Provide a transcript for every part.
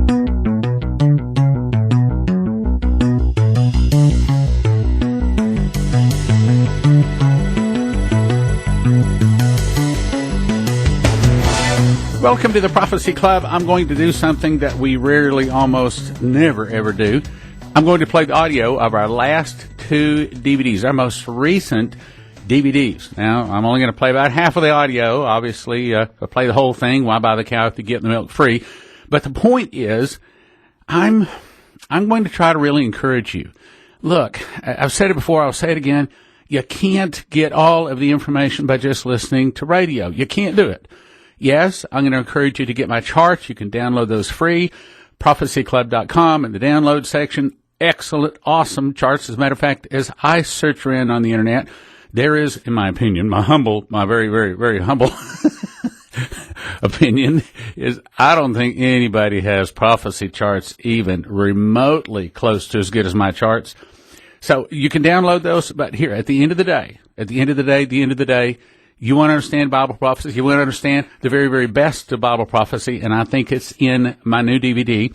Welcome to the Prophecy Club. I'm going to do something that we rarely, almost never, ever do. I'm going to play the audio of our last two DVDs, our most recent DVDs. Now, I'm only going to play about half of the audio. Obviously, if I play the whole thing, why buy the cow if you get the milk free? But the point is, I'm going to try to really encourage you. Look, I've said it before, I'll say it again. You can't get all of the information by just listening to radio. You can't do it. Yes, I'm going to encourage you to get my charts. You can download those free. prophecyclub.com in the download section. Excellent, awesome charts. As a matter of fact, as I search around on the internet, there is, in my opinion, my very, very, very humble opinion is I don't think anybody has prophecy charts even remotely close to as good as my charts. So you can download those, but here, at the end of the day, you want to understand Bible prophecy, you want to understand the very, very best of Bible prophecy, and I think it's in my new DVD,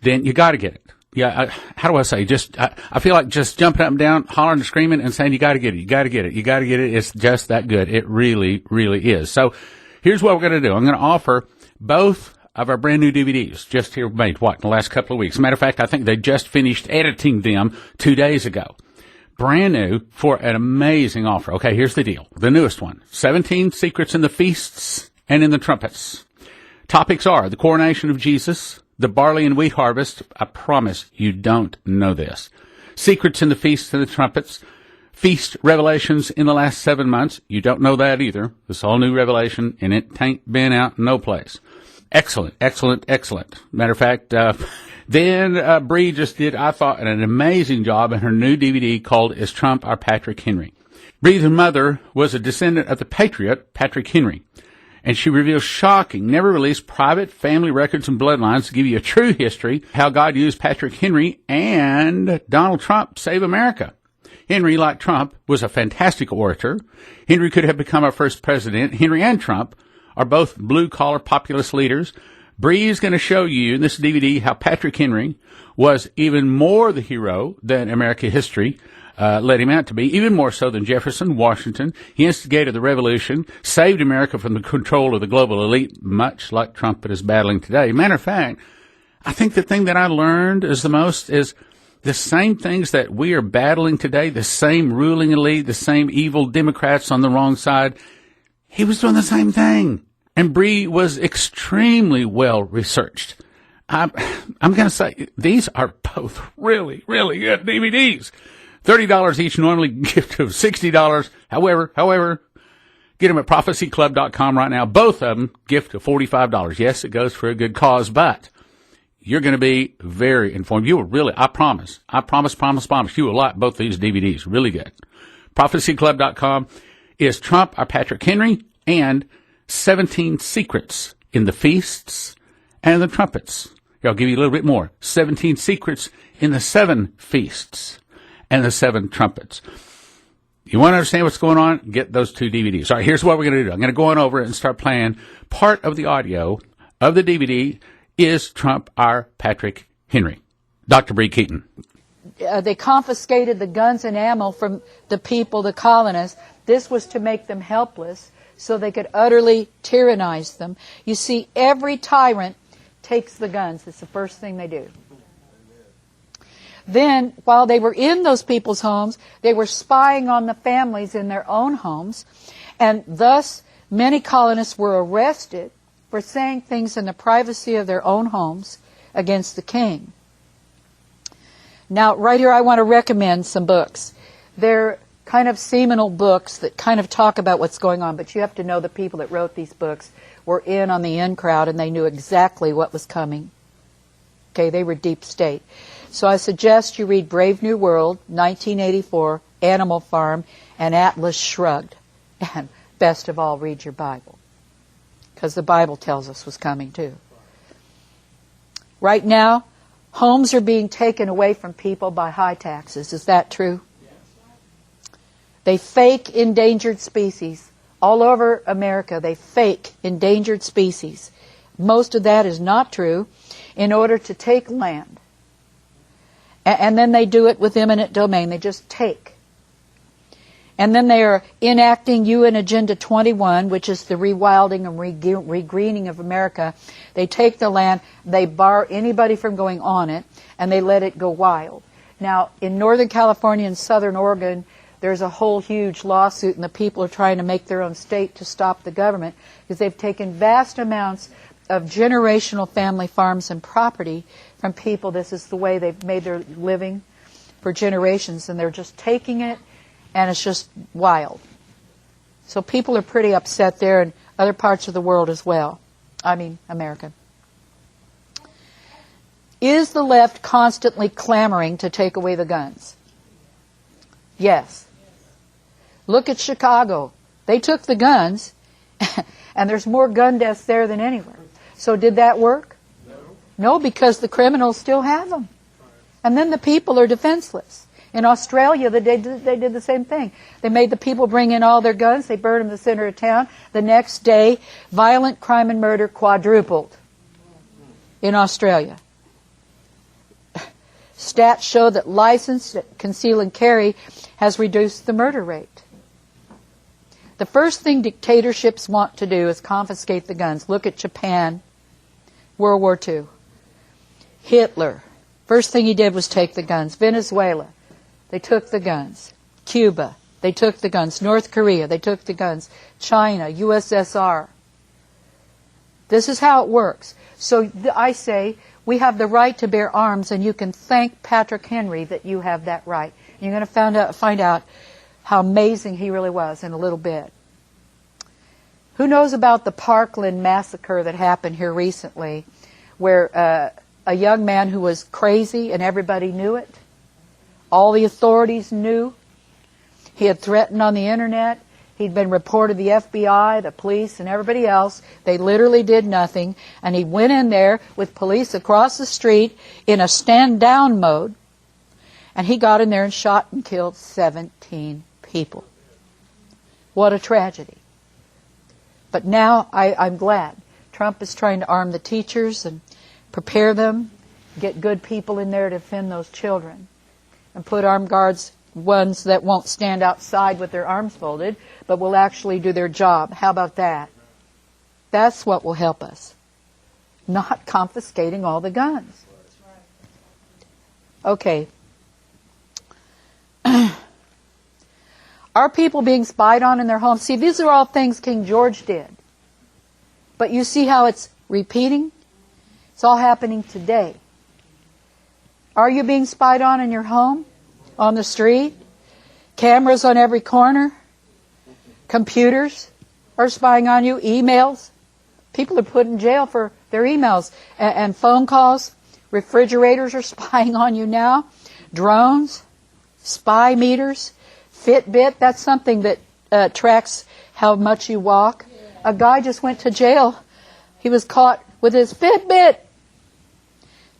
then you got to get it. Yeah, how do I say? I feel like just jumping up and down, hollering and screaming and saying, you got to get it, you got to get it, you got to get it. It's just that good. It really, really is. So here's what we're going to do. I'm going to offer both of our brand new DVDs just here made, in the last couple of weeks. As a matter of fact, I think they just finished editing them 2 days ago. Brand new for an amazing offer. Okay, here's the deal. The newest one, 17 Secrets in the Feasts and in the Trumpets. Topics are the coronation of Jesus, the barley and wheat harvest. I promise you don't know this. Secrets in the Feasts and the Trumpets. Feast revelations in the last 7 months. You don't know that either. This all new revelation, and it ain't been out no place. Excellent, excellent, excellent. Matter of fact, then Bree just did, I thought, an amazing job in her new DVD called Is Trump Our Patrick Henry? Bree's mother was a descendant of the patriot, Patrick Henry, and she reveals shocking, never-released private family records and bloodlines to give you a true history, how God used Patrick Henry and Donald Trump to save America. Henry, like Trump, was a fantastic orator. Henry could have become our first president. Henry and Trump are both blue-collar populist leaders. Bree is going to show you in this DVD how Patrick Henry was even more the hero than American history led him out to be, even more so than Jefferson, Washington. He instigated the revolution, saved America from the control of the global elite, much like Trump is battling today. Matter of fact, I think the thing that I learned is the most is the same things that we are battling today, the same ruling elite, the same evil Democrats on the wrong side. He was doing the same thing. And Bree was extremely well researched. I'm going to say these are both really, really good DVDs. $30 each, normally gift of $60. However, get them at prophecyclub.com right now. Both of them gift of $45. Yes, it goes for a good cause, but you're going to be very informed. You will really, I promise, you will like both these DVDs. Really good. prophecyclub.com. Is Trump Our Patrick Henry? And 17 Secrets in the Feasts and the Trumpets. Here, I'll give you a little bit more. 17 Secrets in the 7 Feasts and the 7 Trumpets. You want to understand what's going on? Get those 2 DVDs. All right, here's what we're going to do. I'm going to go on over and start playing part of the audio of the DVD, Is Trump Our Patrick Henry? Dr. Bree Keyton. They confiscated the guns and ammo from the people, the colonists. This was to make them helpless, so they could utterly tyrannize them. You see, every tyrant takes the guns. That's the first thing they do. Then, while they were in those people's homes, they were spying on the families in their own homes, and thus many colonists were arrested for saying things in the privacy of their own homes against the king. Now, right here I want to recommend some books. They're kind of seminal books that kind of talk about what's going on, but you have to know the people that wrote these books were in on the in crowd and they knew exactly what was coming. Okay, they were deep state. So I suggest you read Brave New World, 1984, Animal Farm, and Atlas Shrugged. And best of all, read your Bible, because the Bible tells us what's coming too. Right now, homes are being taken away from people by high taxes. Is that true? They fake endangered species. All over America, they fake endangered species. most of that is not true, in order to take land. And then they do it with eminent domain. They just take. And then they are enacting UN Agenda 21, which is the rewilding and regreening of America. They take the land, they bar anybody from going on it, and they let it go wild. Now, in Northern California and Southern Oregon, there's a whole huge lawsuit, and the people are trying to make their own state to stop the government, because they've taken vast amounts of generational family farms and property from people. This is the way they've made their living for generations, and they're just taking it, and it's just wild. So people are pretty upset there, and other parts of the world as well. I mean, America. Is the left constantly clamoring to take away the guns? Yes. Look at Chicago. They took the guns, and there's more gun deaths there than anywhere. So did that work? No, because the criminals still have them. And then the people are defenseless. In Australia, they did the same thing. They made the people bring in all their guns. They burned them in the center of town. The next day, violent crime and murder quadrupled in Australia. Stats show that licensed conceal and carry has reduced the murder rate. The first thing dictatorships want to do is confiscate the guns. Look at Japan, World War II. Hitler, first thing he did was take the guns. Venezuela, they took the guns. Cuba, they took the guns. North Korea, they took the guns. China, USSR. This is how it works. So I say, we have the right to bear arms, and you can thank Patrick Henry that you have that right. And you're going to find out how amazing he really was in a little bit. Who knows about the Parkland massacre that happened here recently, where a young man who was crazy and everybody knew it? All the authorities knew. He had threatened on the internet. He'd been reported to the FBI, the police, and everybody else. They literally did nothing. And he went in there with police across the street in a stand-down mode. And he got in there and shot and killed 17 people. What a tragedy. But now I'm glad. Trump is trying to arm the teachers and prepare them, get good people in there to defend those children, and put armed guards, ones that won't stand outside with their arms folded, but will actually do their job. How about that? That's what will help us. Not confiscating all the guns. Okay. Are people being spied on in their homes? See, these are all things King George did. But you see how it's repeating? It's all happening today. Are you being spied on in your home? On the street? Cameras on every corner? Computers are spying on you? Emails? People are put in jail for their emails and phone calls. Refrigerators are spying on you now. Drones? Spy meters? Fitbit, that's something that tracks how much you walk. A guy just went to jail. He was caught with his Fitbit.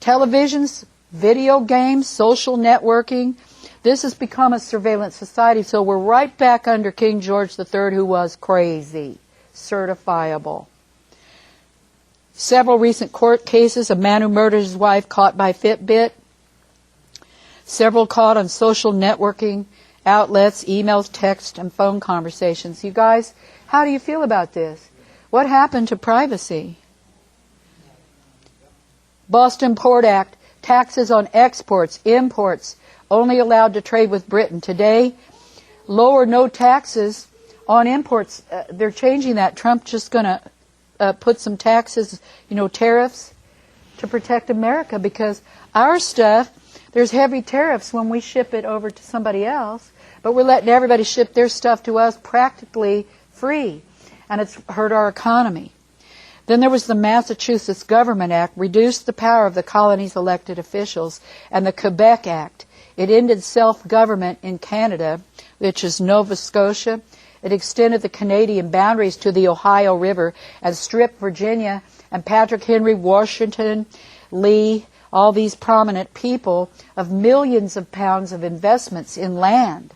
Televisions, video games, social networking. This has become a surveillance society, so we're right back under King George III, who was crazy, certifiable. Several recent court cases, a man who murdered his wife caught by Fitbit. Several caught on social networking outlets, emails, text, and phone conversations. You guys, how do you feel about this? What happened to privacy? Boston Port Act, taxes on exports, imports, only allowed to trade with Britain. Today, low or no taxes on imports. They're changing that. Trump's just going to put some taxes, tariffs to protect America, because our stuff, there's heavy tariffs when we ship it over to somebody else, but we're letting everybody ship their stuff to us practically free, and it's hurt our economy. Then there was the Massachusetts Government Act, reduced the power of the colony's elected officials, and the Quebec Act. It ended self-government in Canada, which is Nova Scotia. It extended the Canadian boundaries to the Ohio River and stripped Virginia and Patrick Henry, Washington, Lee, all these prominent people of millions of pounds of investments in land.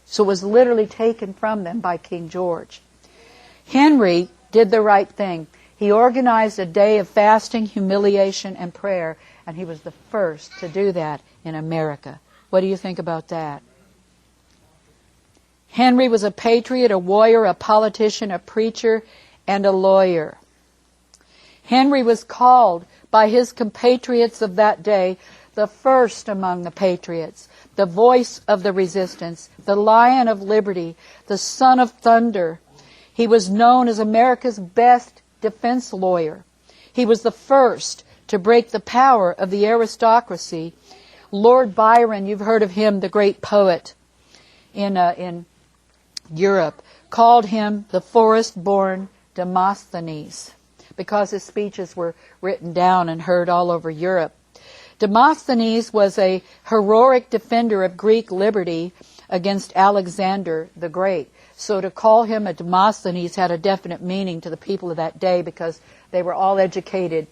So it was literally taken from them by King George. Henry did the right thing. He organized a day of fasting, humiliation, and prayer, and he was the first to do that in America. What do you think about that? Henry was a patriot, a warrior, a politician, a preacher, and a lawyer. Henry was called by his compatriots of that day the first among the patriots, the voice of the resistance, the lion of liberty, the son of thunder. He was known as America's best defense lawyer. He was the first to break the power of the aristocracy. Lord Byron, you've heard of him, the great poet in Europe, called him the forest-born Demosthenes because his speeches were written down and heard all over Europe. Demosthenes was a heroic defender of Greek liberty against Alexander the Great. So to call him a Demosthenes had a definite meaning to the people of that day because they were all educated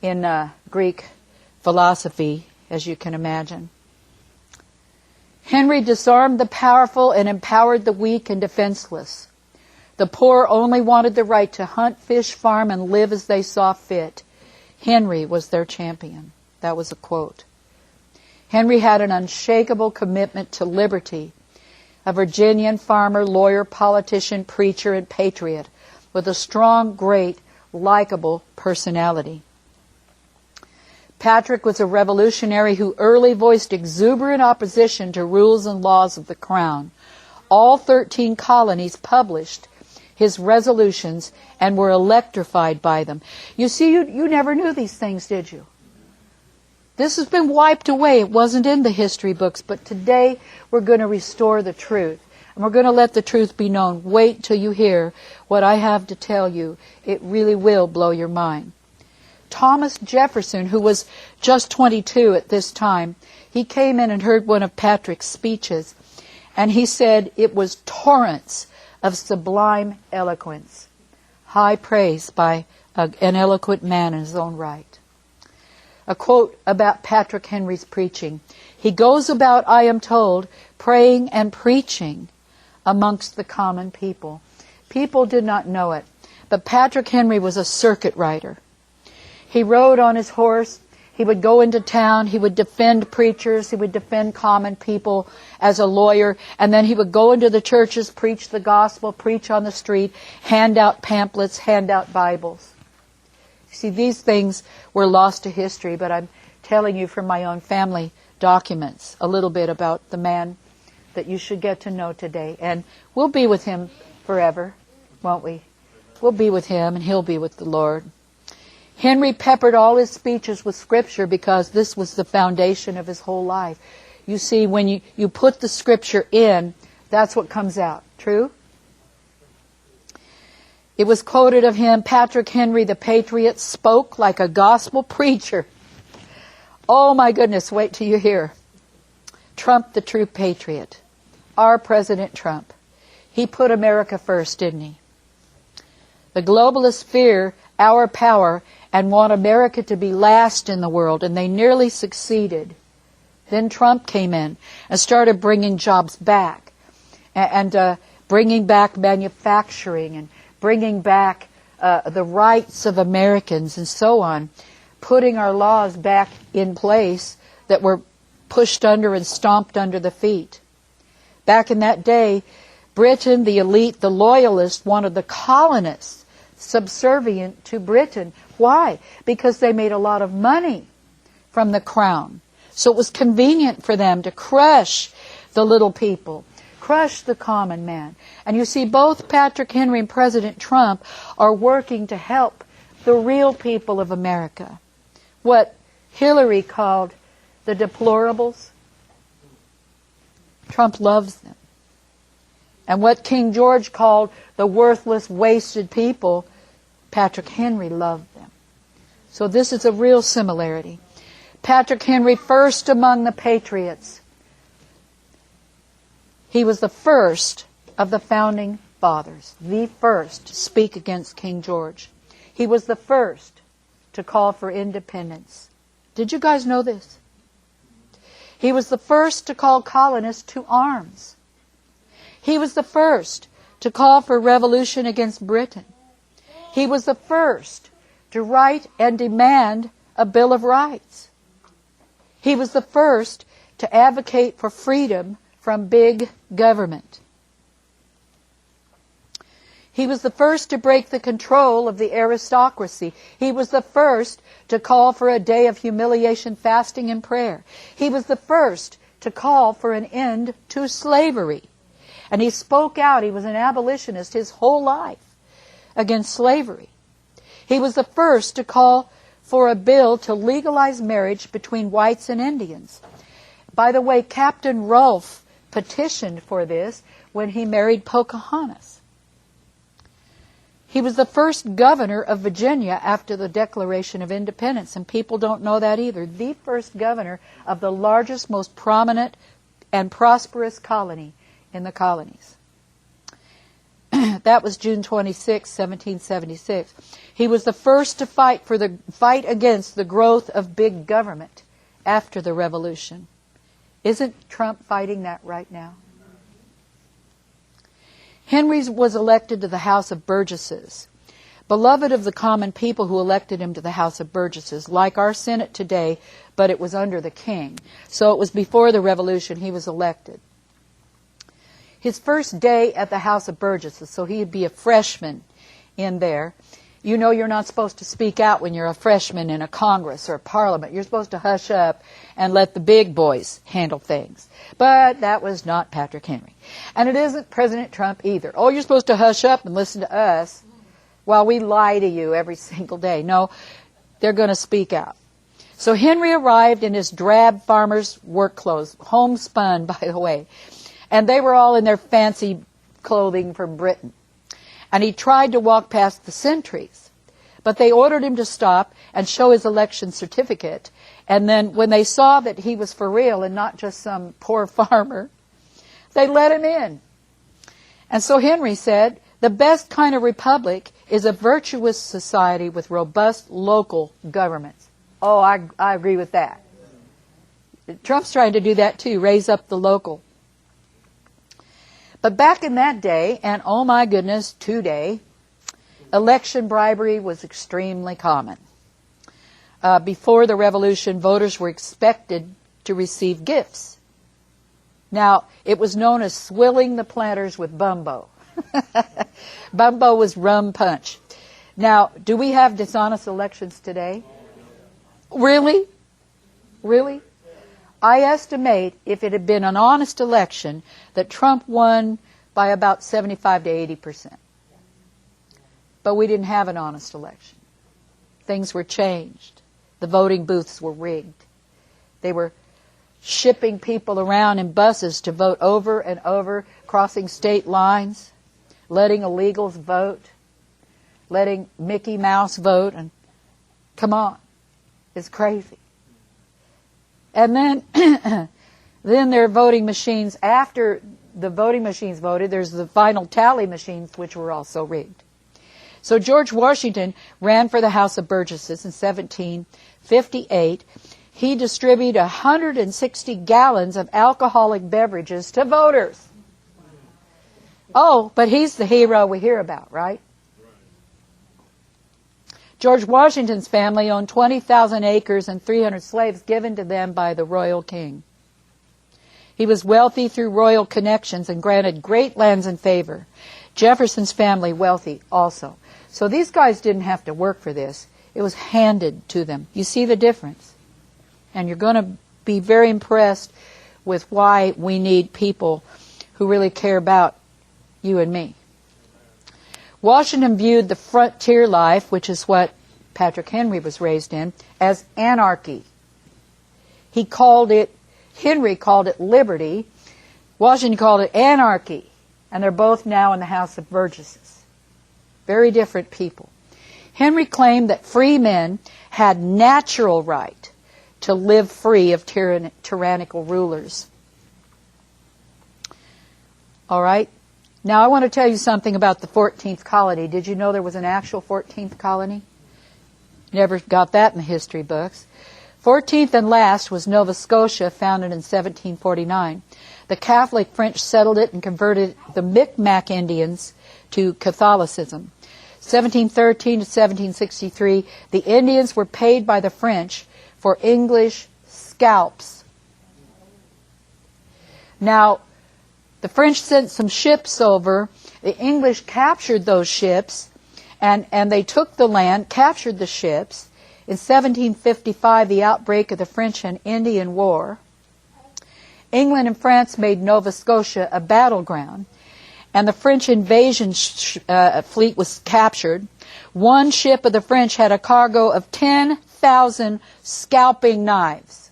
in Greek philosophy, as you can imagine. Henry disarmed the powerful and empowered the weak and defenseless. The poor only wanted the right to hunt, fish, farm, and live as they saw fit. Henry was their champion. That was a quote. Henry had an unshakable commitment to liberty. A Virginian farmer, lawyer, politician, preacher, and patriot with a strong, great, likable personality. Patrick was a revolutionary who early voiced exuberant opposition to rules and laws of the crown. All 13 colonies published his resolutions and were electrified by them. You see, you never knew these things, did you? This has been wiped away. It wasn't in the history books, but today we're going to restore the truth. And we're going to let the truth be known. Wait till you hear what I have to tell you. It really will blow your mind. Thomas Jefferson, who was just 22 at this time, he came in and heard one of Patrick's speeches, and he said it was torrents of sublime eloquence. High praise by an eloquent man in his own right. A quote about Patrick Henry's preaching. He goes about, I am told, praying and preaching amongst the common people. People did not know it, but Patrick Henry was a circuit rider. He rode on his horse. He would go into town. He would defend preachers. He would defend common people as a lawyer. And then he would go into the churches, preach the gospel, preach on the street, hand out pamphlets, hand out Bibles. See, these things were lost to history, but I'm telling you from my own family documents a little bit about the man that you should get to know today. And we'll be with him forever, won't we? We'll be with him and he'll be with the Lord. Henry peppered all his speeches with Scripture because this was the foundation of his whole life. You see, when you put the Scripture in, that's what comes out. True? It was quoted of him, Patrick Henry the Patriot spoke like a gospel preacher. Oh my goodness, wait till you hear. Trump the true patriot. Our President Trump. He put America first, didn't he? The globalists fear our power and want America to be last in the world, and they nearly succeeded. Then Trump came in and started bringing jobs back and bringing back manufacturing and bringing back the rights of Americans and so on, putting our laws back in place that were pushed under and stomped under the feet. Back in that day, Britain, the elite, the loyalists, wanted the colonists subservient to Britain. Why? Because they made a lot of money from the crown. So it was convenient for them to crush the little people, crush the common man. And you see, both Patrick Henry and President Trump are working to help the real people of America. What Hillary called the deplorables, Trump loves them. And what King George called the worthless, wasted people, Patrick Henry loved them. So this is a real similarity. Patrick Henry, first among the patriots. He was the first of the founding fathers, the first to speak against King George. He was the first to call for independence. Did you guys know this? He was the first to call colonists to arms. He was the first to call for revolution against Britain. He was the first to write and demand a Bill of Rights. He was the first to advocate for freedom from big government. He was the first to break the control of the aristocracy. He was the first to call for a day of humiliation, fasting, and prayer. He was the first to call for an end to slavery. And he spoke out. He was an abolitionist his whole life against slavery. He was the first to call for a bill to legalize marriage between whites and Indians. By the way, Captain Rolfe petitioned for this when he married Pocahontas. He was the first governor of Virginia after the Declaration of Independence, and people don't know that either. The first governor of the largest, most prominent, and prosperous colony in the colonies. That was June 26, 1776. He was the first to fight against the growth of big government after the Revolution. Isn't Trump fighting that right now? Henry was elected to the House of Burgesses, beloved of the common people who elected him to the House of Burgesses, like our Senate today, but it was under the king. So it was before the Revolution he was elected. His first day at the House of Burgesses, so he'd be a freshman in there. You know you're not supposed to speak out when you're a freshman in a Congress or a Parliament. You're supposed to hush up and let the big boys handle things. But that was not Patrick Henry. And it isn't President Trump either. Oh, you're supposed to hush up and listen to us while we lie to you every single day. No, they're going to speak out. So Henry arrived in his drab farmer's work clothes, homespun, by the way. And they were all in their fancy clothing from Britain. And he tried to walk past the sentries. But they ordered him to stop and show his election certificate. And then when they saw that he was for real and not just some poor farmer, they let him in. And so Henry said, the best kind of republic is a virtuous society with robust local governments. Oh, I agree with that. Trump's trying to do that too, raise up the local. But back in that day, and oh my goodness, today, election bribery was extremely common. Before the Revolution, voters were expected to receive gifts. Now, it was known as swilling the planters with bumbo. Bumbo was rum punch. Now, do we have dishonest elections today? Really? Really? I estimate if it had been an honest election that Trump won by about 75 to 80%. But we didn't have an honest election. Things were changed. The voting booths were rigged. They were shipping people around in buses to vote over and over, crossing state lines, letting illegals vote, letting Mickey Mouse vote, and come on, it's crazy. And then, then there are voting machines. After the voting machines voted, there's the final tally machines, which were also rigged. So George Washington ran for the House of Burgesses in 1758. He distributed 160 gallons of alcoholic beverages to voters. Oh, but he's the hero we hear about, right? George Washington's family owned 20,000 acres and 300 slaves given to them by the royal king. He was wealthy through royal connections and granted great lands in favor. Jefferson's family wealthy also. So these guys didn't have to work for this. It was handed to them. You see the difference? And you're going to be very impressed with why we need people who really care about you and me. Washington viewed the frontier life, which is what Patrick Henry was raised in, as anarchy. Henry called it liberty. Washington called it anarchy. And they're both now in the House of Burgesses. Very different people. Henry claimed that free men had natural right to live free of tyrannical rulers. All right? Now, I want to tell you something about the 14th colony. Did you know there was an actual 14th colony? Never got that in the history books. 14th and last was Nova Scotia, founded in 1749. The Catholic French settled it and converted the Micmac Indians to Catholicism. 1713 to 1763, the Indians were paid by the French for English scalps. Now, the French sent some ships over. The English captured those ships, and they took the land, captured the ships. In 1755, the outbreak of the French and Indian War, England and France made Nova Scotia a battleground, and the French invasion fleet was captured. One ship of the French had a cargo of 10,000 scalping knives.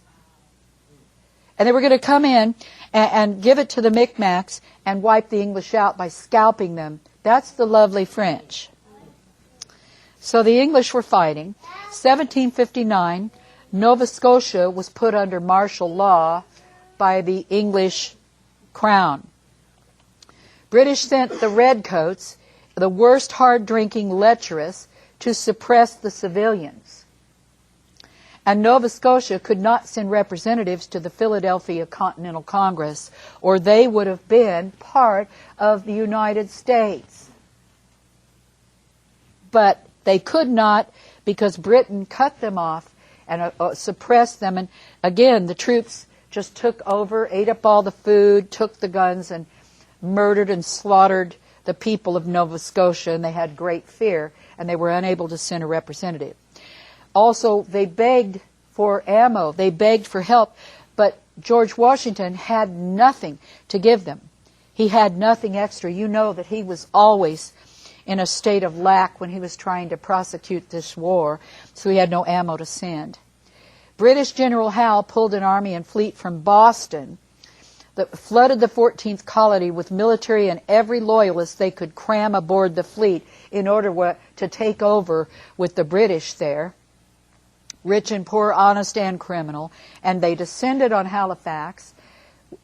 And they were going to come in and give it to the Micmacs and wipe the English out by scalping them. That's the lovely French. So the English were fighting. 1759, Nova Scotia was put under martial law by the English crown. British sent the redcoats, the worst hard-drinking lecherous, to suppress the civilians. And Nova Scotia could not send representatives to the Philadelphia Continental Congress, or they would have been part of the United States. But they could not, because Britain cut them off and suppressed them. And again, the troops just took over, ate up all the food, took the guns, and murdered and slaughtered the people of Nova Scotia, and they had great fear, and they were unable to send a representative. Also, they begged for ammo, they begged for help, but George Washington had nothing to give them. He had nothing extra. You know that he was always in a state of lack when he was trying to prosecute this war, so he had no ammo to send. British General Howe pulled an army and fleet from Boston that flooded the 14th colony with military and every loyalist they could cram aboard the fleet in order to take over with the British there, rich and poor, honest and criminal, and they descended on Halifax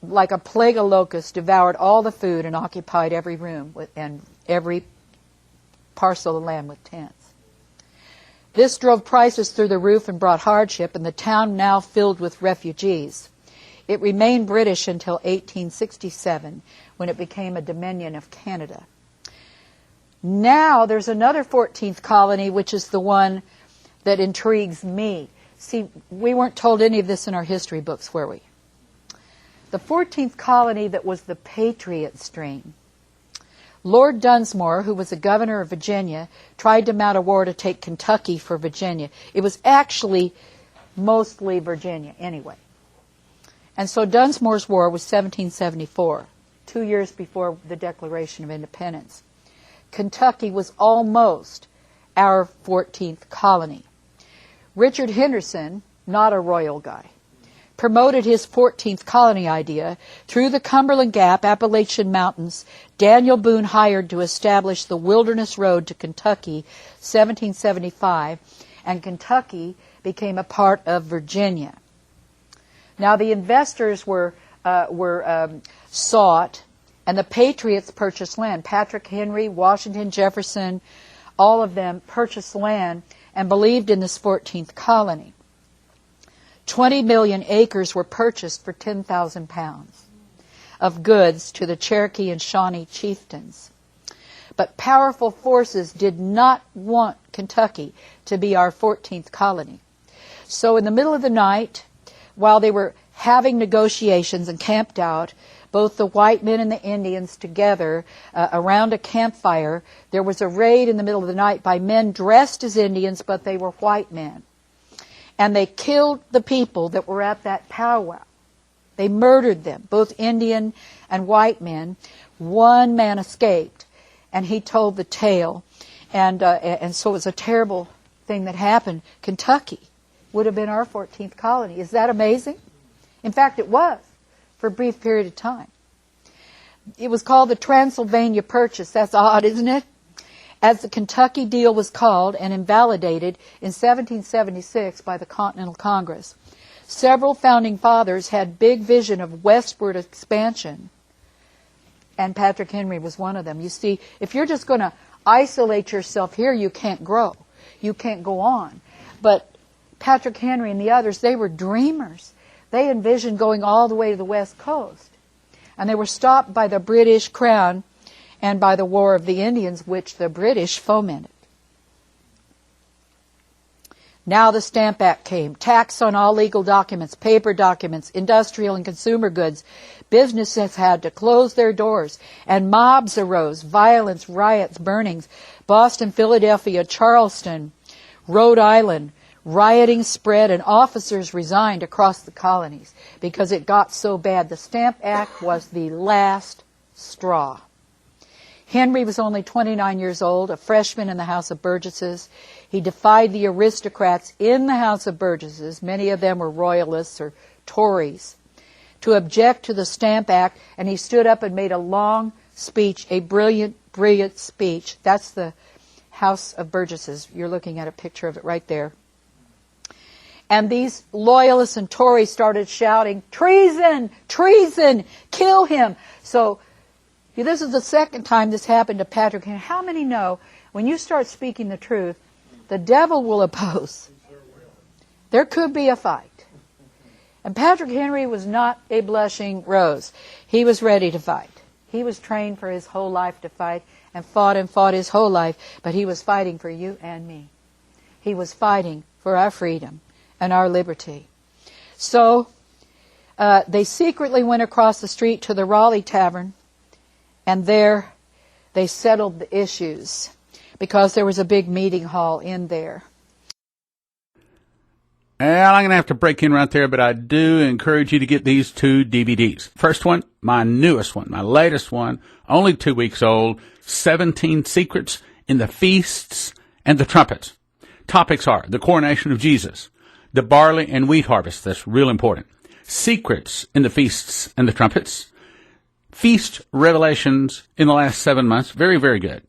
like a plague of locusts, devoured all the food and occupied every room and every parcel of land with tents. This drove prices through the roof and brought hardship, and the town now filled with refugees. It remained British until 1867, when it became a dominion of Canada. Now there's another 14th colony, which is the one that intrigues me. See, we weren't told any of this in our history books, were we? The 14th colony that was the patriot strain. Lord Dunsmore, who was the governor of Virginia, tried to mount a war to take Kentucky for Virginia. It was actually mostly Virginia anyway. And so Dunsmore's war was 1774, 2 years before the Declaration of Independence. Kentucky was almost our 14th colony. Richard Henderson, not a royal guy, promoted his 14th colony idea. Through the Cumberland Gap, Appalachian Mountains, Daniel Boone hired to establish the Wilderness Road to Kentucky, 1775, and Kentucky became a part of Virginia. Now the investors were sought, and the patriots purchased land. Patrick Henry, Washington, Jefferson, all of them purchased land and believed in this 14th colony. 20 million acres were purchased for 10,000 pounds of goods to the Cherokee and Shawnee chieftains. But powerful forces did not want Kentucky to be our 14th colony. So in the middle of the night, while they were having negotiations and camped out, both the white men and the Indians together around a campfire, there was a raid in the middle of the night by men dressed as Indians, but they were white men. And they killed the people that were at that powwow. They murdered them, both Indian and white men. One man escaped, and he told the tale. And so it was a terrible thing that happened. Kentucky would have been our 14th colony. Is that amazing? In fact, it was for a brief period of time. It was called the Transylvania Purchase. That's odd, isn't it? As the Kentucky deal was called and invalidated in 1776 by the Continental Congress. Several founding fathers had big vision of westward expansion, and Patrick Henry was one of them. You see, if you're just going to isolate yourself here, you can't grow. You can't go on. But Patrick Henry and the others, they were dreamers. They envisioned going all the way to the West Coast. And they were stopped by the British Crown and by the War of the Indians, which the British fomented. Now the Stamp Act came. Tax on all legal documents, paper documents, industrial and consumer goods. Businesses had to close their doors, and mobs arose. Violence, riots, burnings. Boston, Philadelphia, Charleston, Rhode Island. Rioting spread, and officers resigned across the colonies because it got so bad. The Stamp Act was the last straw. Henry was only 29 years old, a freshman in the House of Burgesses. He defied the aristocrats in the House of Burgesses, many of them were royalists or Tories, to object to the Stamp Act, and he stood up and made a long speech, a brilliant, brilliant speech. That's the House of Burgesses. You're looking at a picture of it right there. And these loyalists and Tories started shouting, "Treason! Treason! Kill him!" So this is the second time this happened to Patrick Henry. How many know when you start speaking the truth, the devil will oppose? There could be a fight. And Patrick Henry was not a blushing rose. He was ready to fight. He was trained for his whole life to fight and fought his whole life, but he was fighting for you and me. He was fighting for our freedom and our liberty. So they secretly went across the street to the Raleigh Tavern, and there they settled the issues because there was a big meeting hall in there. Well, I'm going to have to break in right there, but I do encourage you to get these 2 DVDs. First one, my newest one, my latest one, only 2 weeks old, 17 Secrets in the Feasts and the Trumpets. Topics are the coronation of Jesus, the barley and wheat harvest, that's real important, secrets in the feasts and the trumpets, feast revelations in the last 7 months, very, very good.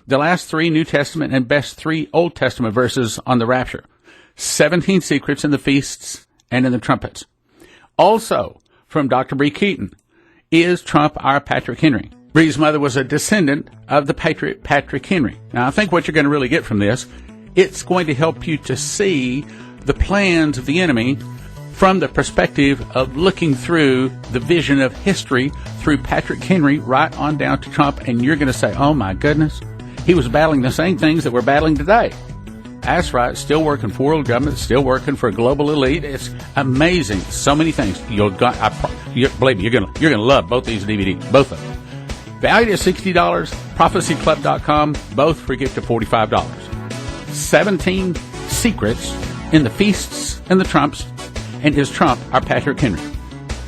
The last 3 New Testament and best 3 Old Testament verses on the rapture, 17 secrets in the feasts and in the trumpets. Also, from Dr. Bree Keyton, Is Trump Our Patrick Henry? Bree's mother was a descendant of the patriot Patrick Henry. Now, I think what you're going to really get from this, it's going to help you to see the plans of the enemy from the perspective of looking through the vision of history through Patrick Henry right on down to Trump, and you're going to say, oh my goodness, he was battling the same things that we're battling today. That's right, still working for world government, still working for a global elite. It's amazing, so many things. Believe me, you're gonna love both these DVDs, both of them. Valued at $60, prophecyclub.com, both for a gift of $45. 17 secrets in the feasts and the trumps, and Is Trump Our Patrick Henry?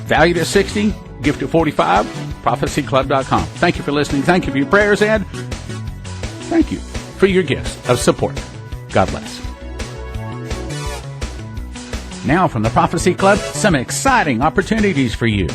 Valued at $60, gift of $45, prophecyclub.com. Thank you for listening. Thank you for your prayers, and thank you for your gifts of support. God bless. Now from the Prophecy Club, some exciting opportunities for you.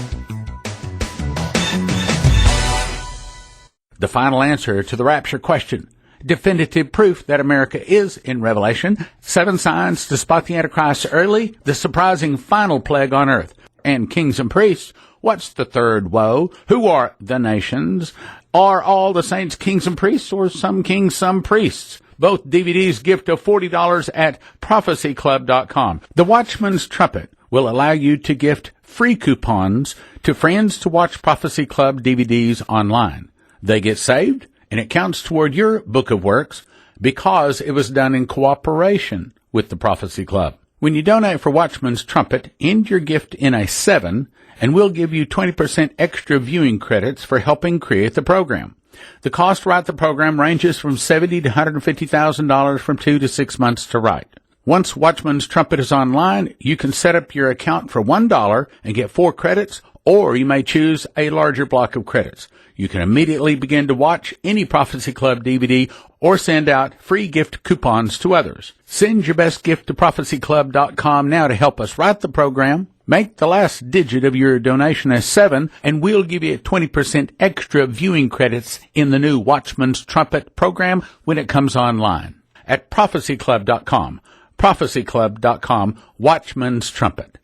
The final answer to the rapture question. Definitive proof that America is in Revelation. 7 signs to spot the Antichrist early. The surprising final plague on earth. And kings and priests. What's the third woe? Who are the nations? Are all the saints kings and priests, or some kings, some priests? Both DVDs gift of $40 at prophecyclub.com. The Watchman's Trumpet will allow you to gift free coupons to friends to watch Prophecy Club DVDs online. They get saved, and it counts toward your book of works because it was done in cooperation with the Prophecy Club. When you donate for Watchman's Trumpet, end your gift in a 7, and we'll give you 20% extra viewing credits for helping create the program. The cost to write the program ranges from $70,000 to $150,000 from 2 to 6 months to write. Once Watchman's Trumpet is online, you can set up your account for $1 and get 4 credits, or you may choose a larger block of credits. You can immediately begin to watch any Prophecy Club DVD or send out free gift coupons to others. Send your best gift to prophecyclub.com now to help us write the program. Make the last digit of your donation a 7, and we'll give you 20% extra viewing credits in the new Watchman's Trumpet program when it comes online. At prophecyclub.com, prophecyclub.com, Watchman's Trumpet.